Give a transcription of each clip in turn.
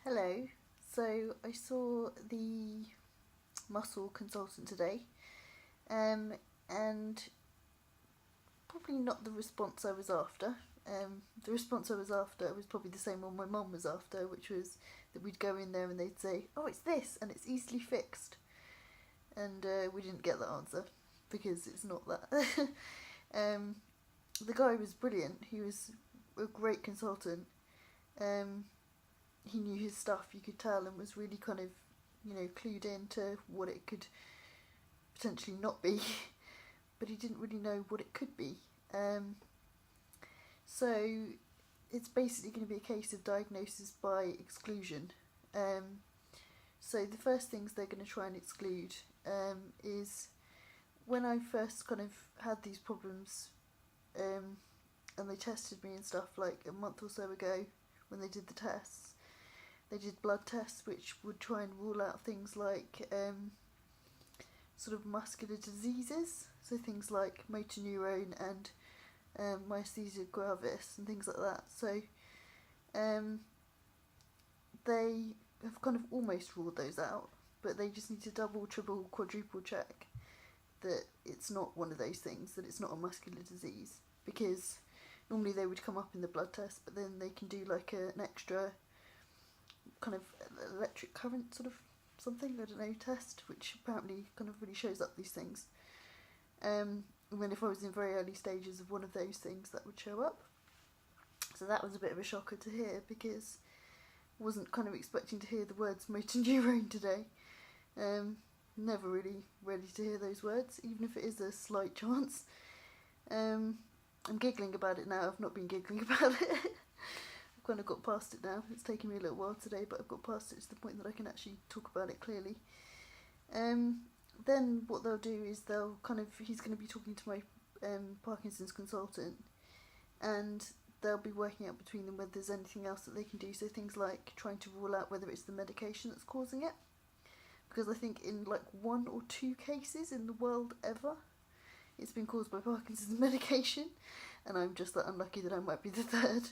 Hello. So I saw the muscle consultant today, and probably not the response I was after. The response I was after was probably the same one my mum was after, which was that we'd go in there and they'd say, "Oh, it's this, and it's easily fixed," and we didn't get that answer because it's not that. The guy was brilliant. He was a great consultant. Um, he knew his stuff, you could tell, and was really kind of, clued into what it could potentially not be, but he didn't really know what it could be. So it's basically going to be a case of diagnosis by exclusion. So the first things they're going to try and exclude is when I first kind of had these problems, and they tested me and stuff like a month or so ago when they did the tests. They did blood tests which would try and rule out things like sort of muscular diseases, so things like motor neurone and myasthenia gravis and things like that. So they have kind of almost ruled those out, but they just need to double, triple, quadruple check that it's not one of those things, that it's not a muscular disease, because normally they would come up in the blood test, but then they can do like an extra kind of electric current sort of something, I don't know, test, which apparently kind of really shows up these things. And then if I was in very early stages of one of those things, that would show up. So that was a bit of a shocker to hear, because I wasn't kind of expecting to hear the words motor neurone today. Never really ready to hear those words, even if it is a slight chance. I'm giggling about it now. I've not been giggling about it. I've kind of got past it now. It's taken me a little while today, but I've got past it to the point that I can actually talk about it clearly. Then what they'll do is he's going to be talking to my Parkinson's consultant, and they'll be working out between them whether there's anything else that they can do. So things like trying to rule out whether it's the medication that's causing it, because I think in like 1 or 2 cases in the world ever, it's been caused by Parkinson's medication, and I'm just that unlucky that I might be the third.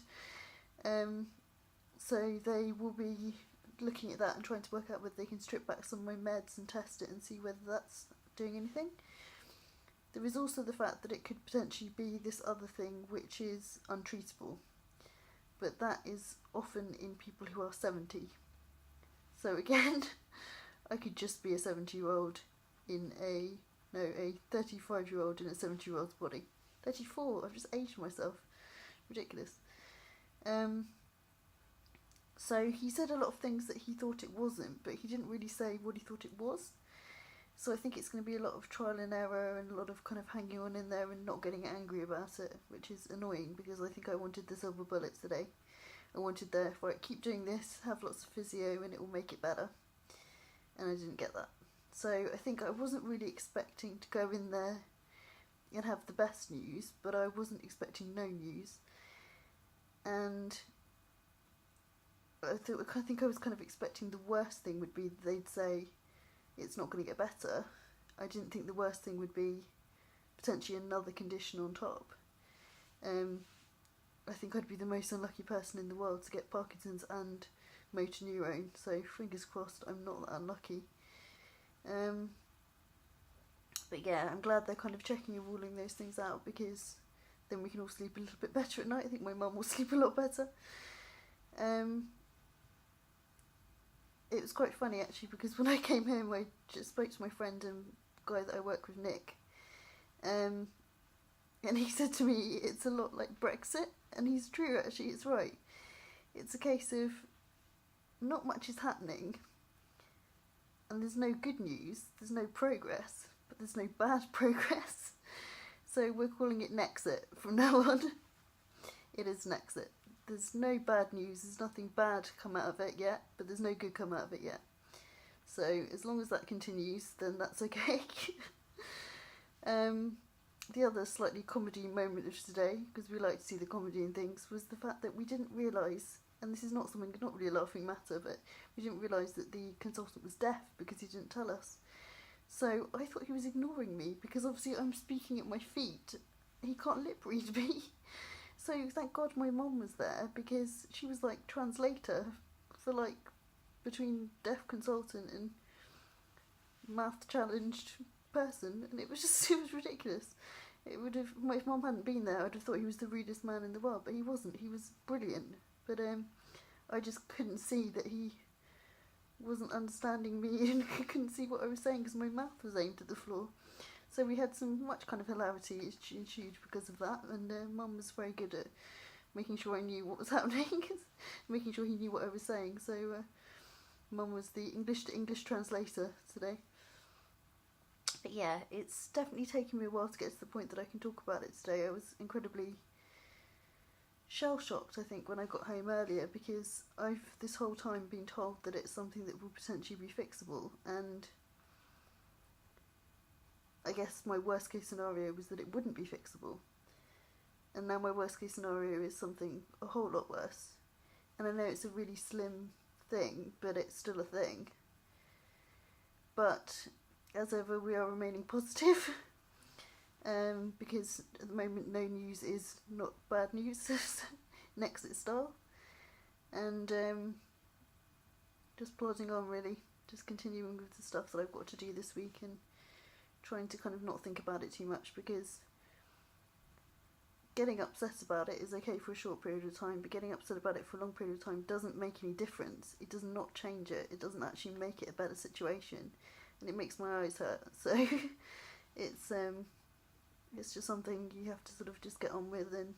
So they will be looking at that and trying to work out whether they can strip back some of my meds and test it and see whether that's doing anything. There is also the fact that it could potentially be this other thing which is untreatable, but that is often in people who are 70. So again, I could just be a 70-year-old in a 35-year-old in a 70-year-old's body. 34, I've just aged myself. Ridiculous. So he said a lot of things that he thought it wasn't, but he didn't really say what he thought it was. So I think it's going to be a lot of trial and error and a lot of kind of hanging on in there and not getting angry about it, which is annoying, because I think I wanted the silver bullets today. I wanted right, keep doing this, have lots of physio and it will make it better. And I didn't get that. So I think I wasn't really expecting to go in there and have the best news, but I wasn't expecting no news. And I think I was kind of expecting the worst thing would be they'd say it's not going to get better. I didn't think the worst thing would be potentially another condition on top. I think I'd be the most unlucky person in the world to get Parkinson's and motor neurone, so fingers crossed I'm not that unlucky. But yeah, I'm glad they're kind of checking and ruling those things out, because then we can all sleep a little bit better at night. I think my mum will sleep a lot better. It was quite funny actually, because when I came home I just spoke to my friend and guy that I work with, Nick, and he said to me it's a lot like Brexit, and he's true actually, it's right. It's a case of not much is happening, and there's no good news, there's no progress, but there's no bad progress. So we're calling it Nexit from now on. It is Nexit. There's no bad news, there's nothing bad come out of it yet, but there's no good come out of it yet. So as long as that continues, then that's okay. The other slightly comedy moment of today, because we like to see the comedy in things, was the fact that we didn't realise, and this is not really a laughing matter, but we didn't realise that the consultant was deaf because he didn't tell us. So I thought he was ignoring me, because obviously I'm speaking at my feet. He can't lip read me. So thank God my mum was there, because she was like translator for like between deaf consultant and math challenged person, and it was ridiculous. It would have, if Mum hadn't been there, I'd have thought he was the rudest man in the world, but he wasn't. He was brilliant. But I just couldn't see that he wasn't understanding me, and I couldn't see what I was saying because my mouth was aimed at the floor. So we had some much kind of hilarity ensued because of that, and Mum was very good at making sure I knew what was happening, making sure he knew what I was saying. So Mum was the English to English translator today. But yeah, it's definitely taken me a while to get to the point that I can talk about it today. I was incredibly shell-shocked, I think, when I got home earlier, because I've this whole time been told that it's something that will potentially be fixable, and I guess my worst case scenario was that it wouldn't be fixable. And now my worst case scenario is something a whole lot worse. And I know it's a really slim thing, but it's still a thing. But as ever, we are remaining positive, because at the moment no news is not bad news, Nexit style, and just plodding on really, just continuing with the stuff that I've got to do this week and trying to kind of not think about it too much, because getting upset about it is okay for a short period of time, but getting upset about it for a long period of time doesn't make any difference. It does not change it. It doesn't actually make it a better situation, and it makes my eyes hurt. So it's just something you have to sort of just get on with and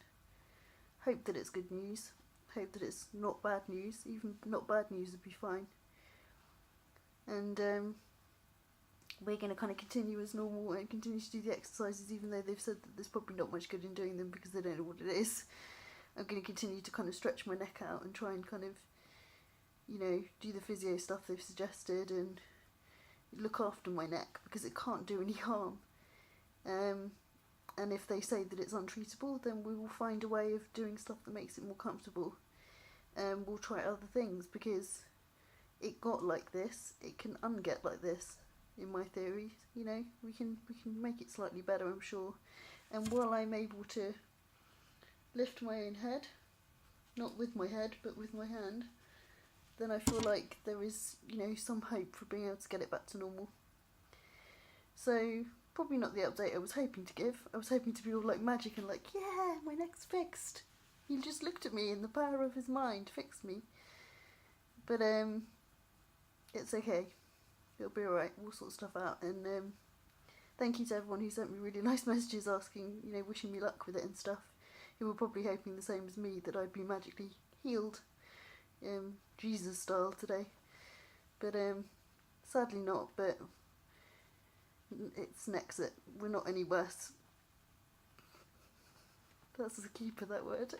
hope that it's good news. Hope that it's not bad news. Even not bad news would be fine. And we're going to kind of continue as normal and continue to do the exercises, even though they've said that there's probably not much good in doing them because they don't know what it is. I'm going to continue to kind of stretch my neck out and try and kind of, do the physio stuff they've suggested and look after my neck, because it can't do any harm. And if they say that it's untreatable, then we will find a way of doing stuff that makes it more comfortable. We'll try other things, because it got like this, it can unget like this, in my theory. We can make it slightly better, I'm sure. And while I'm able to lift my own head, not with my head, but with my hand, then I feel like there is, some hope for being able to get it back to normal. So, probably not the update I was hoping to give. I was hoping to be all like magic and like, yeah, my neck's fixed. He just looked at me and the power of his mind fixed me. But it's okay. It'll be alright. We'll sort stuff out. And thank you to everyone who sent me really nice messages asking, wishing me luck with it and stuff. Who were probably hoping the same as me, that I'd be magically healed, Jesus style today. But sadly not. But it's Nexit. We're not any worse. That's the keeper, that word.